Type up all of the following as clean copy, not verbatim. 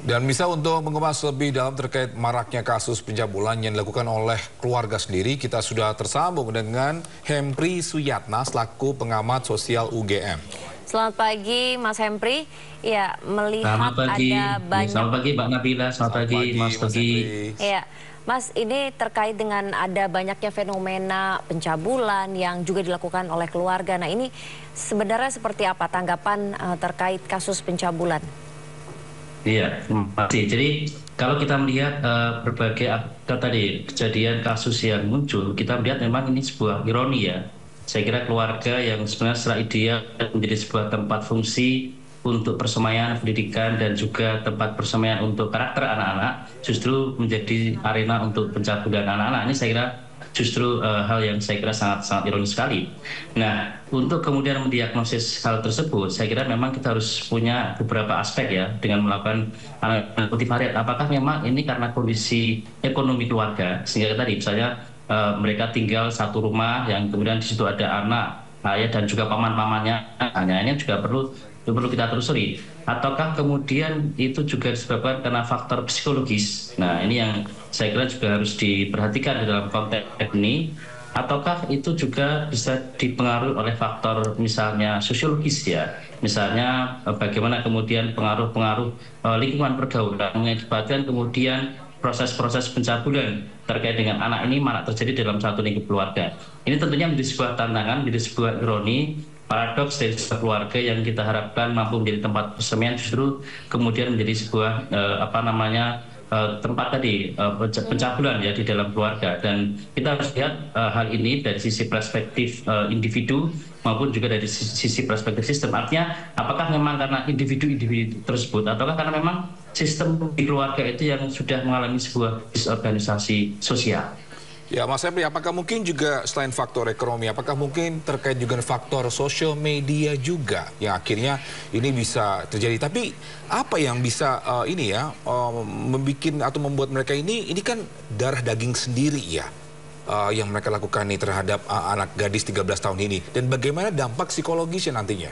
Dan bisa untuk mengupas lebih dalam terkait maraknya kasus pencabulan yang dilakukan oleh keluarga sendiri, kita sudah tersambung dengan Hempri Suyatna selaku pengamat sosial UGM. Selamat pagi Mas Hempri. Ya, melihat Selamat pagi. ada banyak. Selamat pagi Mbak Nabila, selamat pagi Mas Togi. Ya, Mas, ini terkait dengan ada banyaknya fenomena pencabulan yang juga dilakukan oleh keluarga. Nah, ini sebenarnya seperti apa tanggapan terkait kasus pencabulan? Iya, masih. Jadi kalau kita melihat berbagai tadi kejadian kasus yang muncul, kita melihat memang ini sebuah ironi ya. Saya kira keluarga yang sebenarnya secara ideal menjadi sebuah tempat fungsi untuk persemaian pendidikan dan juga tempat persemaian untuk karakter anak-anak, justru menjadi arena untuk pencabulan anak-anak. Ini saya kira justru hal yang saya kira sangat ironis sekali. Nah, untuk kemudian mendiagnosis hal tersebut, saya kira memang kita harus punya beberapa aspek ya dengan melakukan analisis multivariat. Apakah memang ini karena kondisi ekonomi keluarga, sehingga tadi misalnya mereka tinggal satu rumah yang kemudian di situ ada anak, ayah dan juga paman-pamannya, hanya ini juga perlu kita telusuri. Ataukah kemudian itu juga disebabkan karena faktor psikologis? Nah, ini yang saya kira juga harus diperhatikan di dalam konteks ini. Ataukah itu juga bisa dipengaruhi oleh faktor misalnya sosiologis ya? Misalnya bagaimana kemudian pengaruh-pengaruh lingkungan pergaulan mengakibatkan kemudian proses-proses pencabulan terkait dengan anak ini malah terjadi dalam satu lingkup keluarga. Ini tentunya menjadi sebuah tantangan, menjadi sebuah ironi, paradoks dari sebuah keluarga yang kita harapkan mampu menjadi tempat persemaian justru kemudian menjadi sebuah tempat tadi pencabulan ya di dalam keluarga. Dan kita harus lihat hal ini dari sisi perspektif individu maupun juga dari sisi perspektif sistem. Artinya apakah memang karena individu-individu tersebut ataukah karena memang sistem di keluarga itu yang sudah mengalami sebuah disorganisasi sosial. Ya, Mas Hempri, apakah mungkin juga selain faktor ekonomi, apakah mungkin terkait juga faktor sosial media juga yang akhirnya ini bisa terjadi? Tapi apa yang bisa membuat atau membuat mereka ini kan darah daging sendiri ya, yang mereka lakukan ini terhadap anak gadis 13 tahun ini, dan bagaimana dampak psikologisnya nantinya?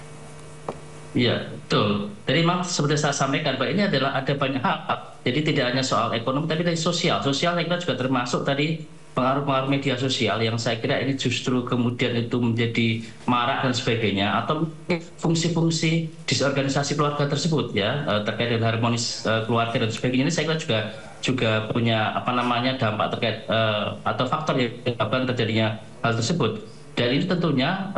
Iya, betul. Jadi memang seperti saya sampaikan, Pak, ini adalah ada banyak hal. Jadi tidak hanya soal ekonomi, tapi dari sosial. Sosial saya kira juga termasuk tadi pengaruh-pengaruh media sosial yang saya kira ini justru kemudian itu menjadi marak dan sebagainya, atau fungsi-fungsi disorganisasi keluarga tersebut ya, terkait dengan harmonis keluarga dan sebagainya. Ini saya kira juga punya dampak terkait atau faktor yang menyebabkan terjadinya hal tersebut. Dan ini tentunya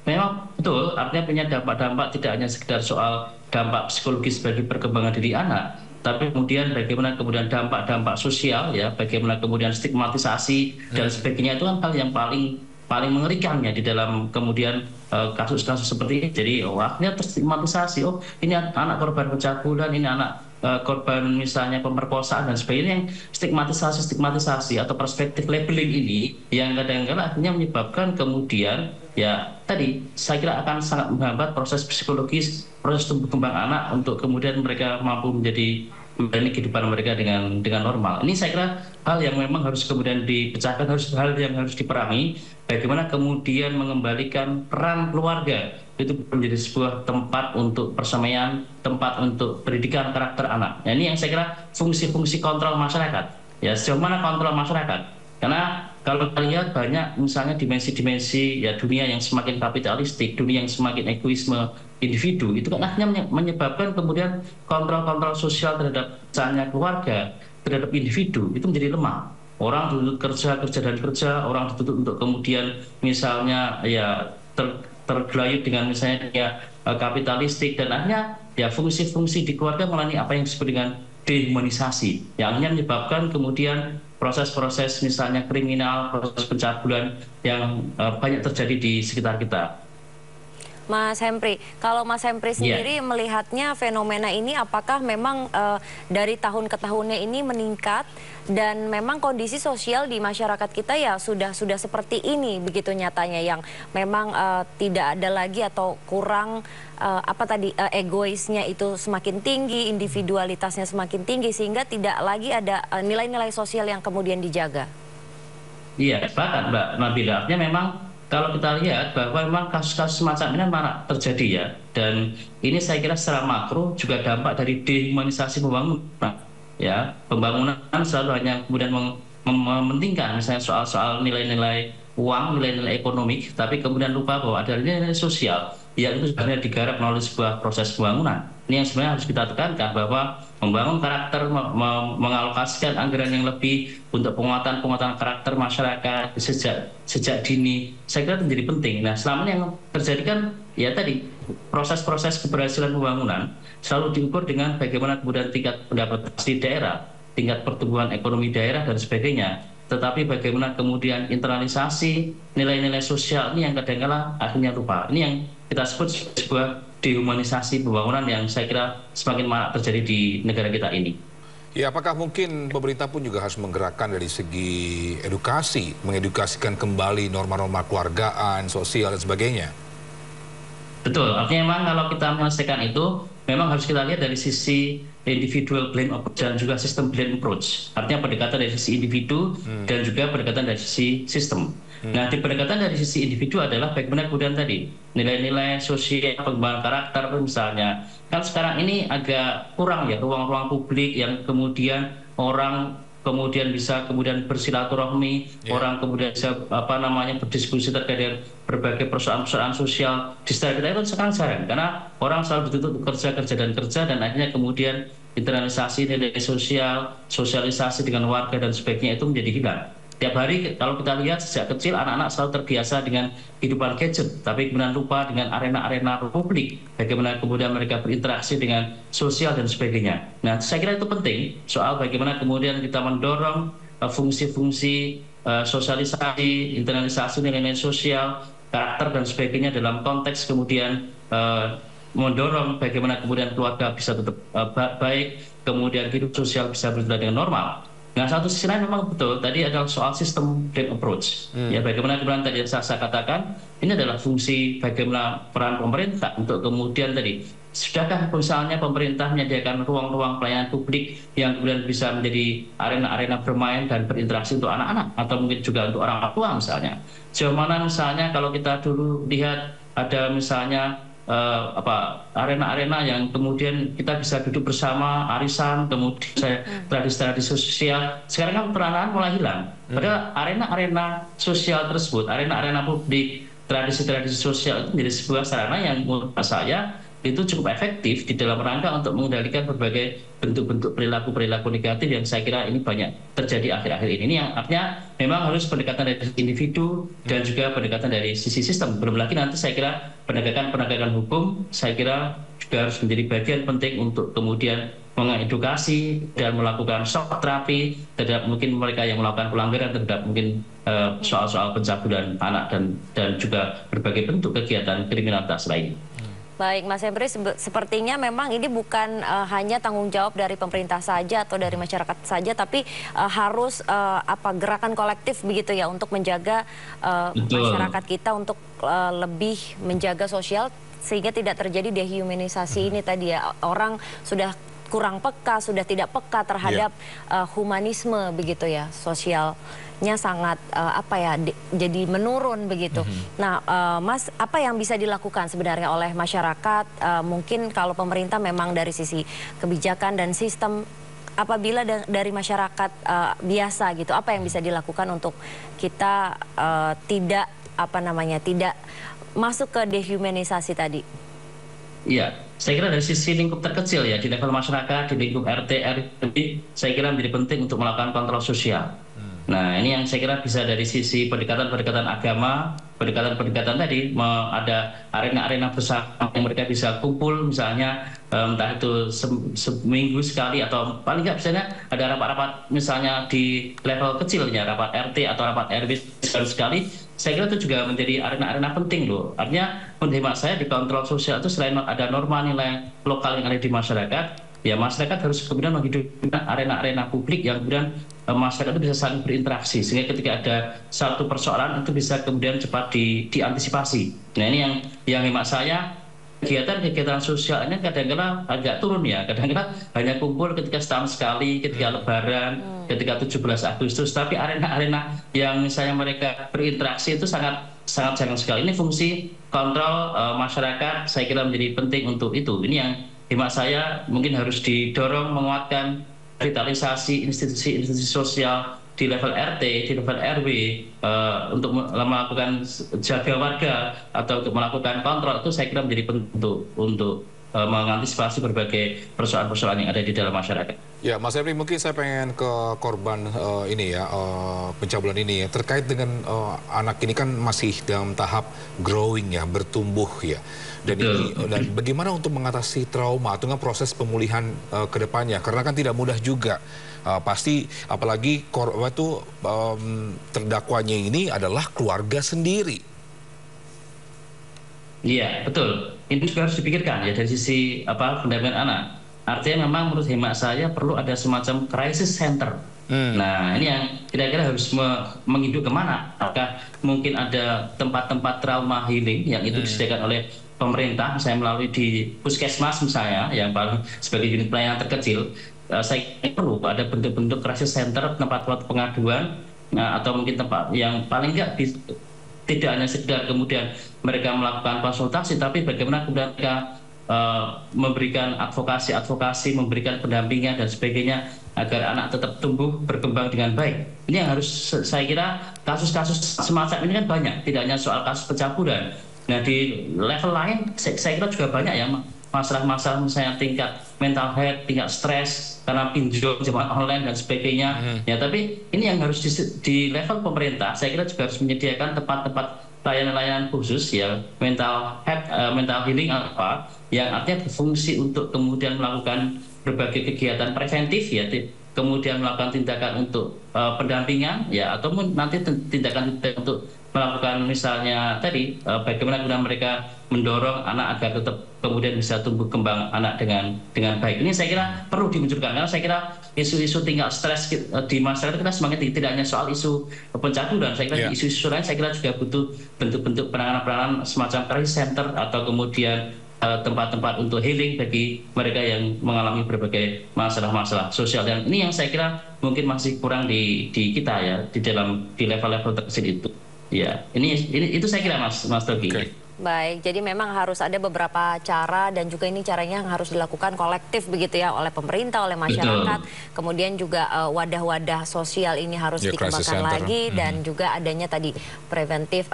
memang betul, artinya punya dampak-dampak tidak hanya sekedar soal dampak psikologis bagi perkembangan diri anak, tapi kemudian bagaimana kemudian dampak-dampak sosial ya, bagaimana kemudian stigmatisasi dan sebagainya, itu kan hal yang paling mengerikan ya di dalam kemudian kasus-kasus seperti ini. Jadi akhirnya terstigmatisasi, ini anak korban pencabulan, ini anak korban misalnya pemerkosaan dan sebagainya, yang stigmatisasi atau perspektif labeling ini yang kadang-kadang akhirnya menyebabkan kemudian ya tadi saya kira akan sangat menghambat proses psikologis, proses tumbuh kembang anak untuk kemudian mereka mampu menjalani kehidupan mereka dengan normal. Ini saya kira hal yang memang harus kemudian dipecahkan, hal yang harus diperangi. Bagaimana kemudian mengembalikan peran keluarga itu menjadi sebuah tempat untuk persemaian, tempat untuk pendidikan karakter anak. Nah, ini yang saya kira fungsi-fungsi kontrol masyarakat. Ya, sejauh mana kontrol masyarakat? Karena kalau kita lihat banyak misalnya dimensi-dimensi ya dunia yang semakin kapitalistik, dunia yang semakin egoisme individu, itu kan akhirnya menyebabkan kemudian kontrol-kontrol sosial terhadap misalnya keluarga, terhadap individu itu menjadi lemah. Orang dituntut kerja dan kerja, orang dituntut untuk kemudian misalnya ya tergelayut dengan misalnya ya kapitalistik, dan akhirnya ya fungsi-fungsi di keluarga mengalami apa yang disebut dengan dehumanisasi, yang akhirnya menyebabkan kemudian proses-proses misalnya kriminal, proses pencabulan yang banyak terjadi di sekitar kita. Mas Hempri, kalau Mas Hempri sendiri melihatnya fenomena ini apakah memang dari tahun ke tahunnya ini meningkat dan memang kondisi sosial di masyarakat kita ya sudah seperti ini begitu nyatanya, yang memang tidak ada lagi atau kurang egoisnya itu semakin tinggi, individualitasnya semakin tinggi sehingga tidak lagi ada nilai-nilai sosial yang kemudian dijaga. Iya, sepakat Mbak Nabila. Artinya memang kalau kita lihat bahwa memang kasus-kasus semacam ini malah terjadi ya, Dan ini saya kira secara makro juga dampak dari dehumanisasi pembangunan. Ya, pembangunan selalu hanya kemudian mementingkan misalnya soal-soal nilai-nilai uang, nilai-nilai ekonomi, tapi kemudian lupa bahwa ada nilai-nilai sosial yang itu sebenarnya digarap melalui sebuah proses pembangunan. Ini yang sebenarnya harus kita tekankan, bahwa membangun karakter, mengalokasikan anggaran yang lebih untuk penguatan karakter masyarakat sejak dini, saya kira itu menjadi penting. Nah, selama ini yang terjadi kan ya tadi, proses-proses keberhasilan pembangunan selalu diukur dengan bagaimana kemudian tingkat pendapatan di daerah, tingkat pertumbuhan ekonomi daerah dan sebagainya. Tetapi bagaimana kemudian internalisasi nilai-nilai sosial ini yang kadang-kala akhirnya lupa. Ini yang kita sebut sebuah dehumanisasi pembangunan yang saya kira semakin marak terjadi di negara kita ini. Ya, apakah mungkin pemerintah pun juga harus menggerakkan dari segi edukasi, mengedukasikan kembali norma-norma keluargaan, sosial, dan sebagainya? Betul, artinya memang kalau kita menyelesaikan itu, memang harus kita lihat dari sisi individual blame approach dan juga sistem blame approach. Artinya pendekatan dari sisi individu dan juga pendekatan dari sisi sistem. Nah, di pendekatan dari sisi individu adalah bagaimana kemudian tadi nilai-nilai sosial, pengembangan karakter misalnya. Kan sekarang ini agak kurang ya ruang-ruang publik yang kemudian orang kemudian bisa kemudian bersilaturahmi, orang kemudian bisa berdiskusi terkait dengan berbagai persoalan-persoalan sosial di sekitar kita itu sekarang jarang, karena orang selalu dituntut kerja dan akhirnya kemudian internalisasi nilai sosial, sosialisasi dengan warga dan sebagainya itu menjadi hilang. Tiap hari kalau kita lihat sejak kecil anak-anak selalu terbiasa dengan kehidupan gadget, tapi kemudian lupa dengan arena-arena publik, bagaimana kemudian mereka berinteraksi dengan sosial dan sebagainya. Nah, saya kira itu penting soal bagaimana kemudian kita mendorong fungsi-fungsi sosialisasi, internalisasi nilai-nilai sosial, karakter dan sebagainya dalam konteks kemudian mendorong bagaimana kemudian keluarga bisa tetap baik, kemudian hidup sosial bisa berjalan dengan normal. Nah, satu sisi lain memang betul tadi adalah soal sistem blame approach. Ya, bagaimana kemudian tadi saya katakan ini adalah fungsi bagaimana peran pemerintah untuk kemudian tadi sudahkah misalnya pemerintah menyediakan ruang-ruang pelayanan publik yang kemudian bisa menjadi arena-arena bermain dan berinteraksi untuk anak-anak atau mungkin juga untuk orang tua misalnya. Sejauh mana misalnya kalau kita dulu lihat ada misalnya arena-arena yang kemudian kita bisa duduk bersama, arisan, kemudian tradisi-tradisi sosial. Sekarang kan peranan mulai hilang. Padahal arena-arena sosial tersebut, arena-arena publik, tradisi-tradisi sosial itu menjadi sebuah sarana yang menurut saya itu cukup efektif di dalam rangka untuk mengendalikan berbagai bentuk-bentuk perilaku-perilaku negatif yang saya kira ini banyak terjadi akhir-akhir ini. Ini yang artinya memang harus pendekatan dari individu dan juga pendekatan dari sisi sistem. Belum lagi nanti saya kira penegakan hukum saya kira juga harus menjadi bagian penting untuk kemudian mengedukasi dan melakukan shock terapi terhadap mungkin mereka yang melakukan pelanggaran terhadap mungkin soal-soal pencabulan anak dan juga berbagai bentuk kegiatan kriminalitas lain. Baik, Mas Hempri, sepertinya memang ini bukan hanya tanggung jawab dari pemerintah saja atau dari masyarakat saja, tapi harus gerakan kolektif begitu ya untuk menjaga masyarakat kita untuk lebih menjaga sosial sehingga tidak terjadi dehumanisasi ini tadi ya. Orang sudah kurang peka, sudah tidak peka terhadap humanisme begitu ya, sosialnya sangat jadi menurun begitu. Nah, Mas, apa yang bisa dilakukan sebenarnya oleh masyarakat? Mungkin kalau pemerintah memang dari sisi kebijakan dan sistem, apabila dari masyarakat biasa gitu, apa yang bisa dilakukan untuk kita tidak masuk ke dehumanisasi tadi? Iya, saya kira dari sisi lingkup terkecil ya, di level masyarakat, di lingkup RT, RW, saya kira menjadi penting untuk melakukan kontrol sosial. Nah, ini yang saya kira bisa dari sisi pendekatan-pendekatan agama, pendekatan-pendekatan tadi, ada arena-arena besar yang mereka bisa kumpul, misalnya entah itu seminggu sekali atau paling nggak misalnya ada rapat-rapat misalnya di level kecilnya, rapat RT atau rapat RW sekali. Saya kira itu juga menjadi arena-arena penting loh. Artinya menurut hemat saya di kontrol sosial itu selain ada norma nilai lokal yang ada di masyarakat, ya masyarakat harus kemudian menghidupkan arena-arena publik yang kemudian masyarakat itu bisa saling berinteraksi sehingga ketika ada satu persoalan itu bisa kemudian cepat diantisipasi. Nah, ini yang hemat saya kegiatan-kegiatan sosial ini kadang-kadang agak turun ya, kadang-kadang hanya kumpul ketika setahun sekali, ketika Lebaran, ketika 17 Agustus, tapi arena-arena yang misalnya mereka berinteraksi itu sangat sangat jarang sekali. Ini fungsi kontrol masyarakat saya kira menjadi penting untuk itu. Ini yang hemat saya mungkin harus didorong menguatkan revitalisasi institusi-institusi sosial di level RT, di level RW untuk melakukan jaga warga atau untuk melakukan kontrol itu saya kira menjadi penting untuk mengantisipasi berbagai persoalan-persoalan yang ada di dalam masyarakat. Ya, Mas Henry, mungkin saya pengen ke korban ini ya, pencabulan ini ya, terkait dengan anak ini kan masih dalam tahap growing ya, bertumbuh ya. Dan bagaimana untuk mengatasi trauma atau proses pemulihan ke depannya? Karena kan tidak mudah juga. Pasti apalagi korban itu terdakwanya ini adalah keluarga sendiri. Iya, betul. Ini juga harus dipikirkan ya dari sisi pendampingan anak. Artinya memang menurut hemat saya perlu ada semacam crisis center. Nah, ini yang kira-kira harus menginduk kemana? Apakah mungkin ada tempat-tempat trauma healing yang itu disediakan oleh pemerintah, saya melalui di puskesmas misalnya, yang paling sebagai unit pelayanan terkecil, saya kira perlu ada bentuk-bentuk crisis center, tempat-tempat pengaduan, atau mungkin tempat yang paling enggak tidak hanya sekedar kemudian mereka melakukan konsultasi, tapi bagaimana kemudian mereka memberikan advokasi, memberikan pendampingan dan sebagainya agar anak tetap tumbuh berkembang dengan baik. Ini yang harus saya kira kasus-kasus semacam ini kan banyak, tidak hanya soal kasus pencabulan. Nah di level lain saya kira juga banyak ya masalah-masalah misalnya tingkat mental health, tingkat stres karena pinjol zaman online dan sebagainya. Ya tapi ini yang harus di level pemerintah saya kira juga harus menyediakan tempat-tempat layanan-layanan khusus ya mental health, mental healing apa yang artinya berfungsi untuk kemudian melakukan berbagai kegiatan preventif ya, kemudian melakukan tindakan untuk pendampingan ya, ataupun nanti tindakan untuk melakukan misalnya tadi bagaimana kemudian mereka mendorong anak agar tetap kemudian bisa tumbuh kembang anak dengan baik. Ini saya kira perlu dimunculkan karena saya kira isu-isu tingkat stres di masyarakat kita semakin tinggi, tidak hanya soal isu pencabulan, saya kira isu-isu lain saya kira juga butuh bentuk-bentuk penanganan semacam crisis center atau kemudian tempat-tempat untuk healing bagi mereka yang mengalami berbagai masalah-masalah sosial, dan ini yang saya kira mungkin masih kurang di kita ya di level-level terkecil itu. Ya, ini itu saya kira Mas Togi. Baik, jadi memang harus ada beberapa cara dan juga ini caranya yang harus dilakukan kolektif begitu ya oleh pemerintah, oleh masyarakat. Kemudian juga wadah-wadah sosial ini harus dikembangkan lagi dan juga adanya tadi preventif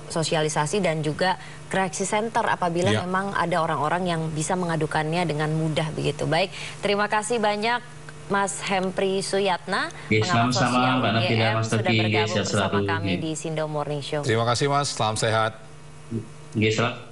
sosialisasi dan juga crisis center apabila memang ada orang-orang yang bisa mengadukannya dengan mudah begitu. Baik, terima kasih banyak Mas Hempri Suyatna, pengamat sosial UGM, sudah bergabung bersama kami di Sindo Morning Show. Terima kasih Mas, salam sehat. Selamat.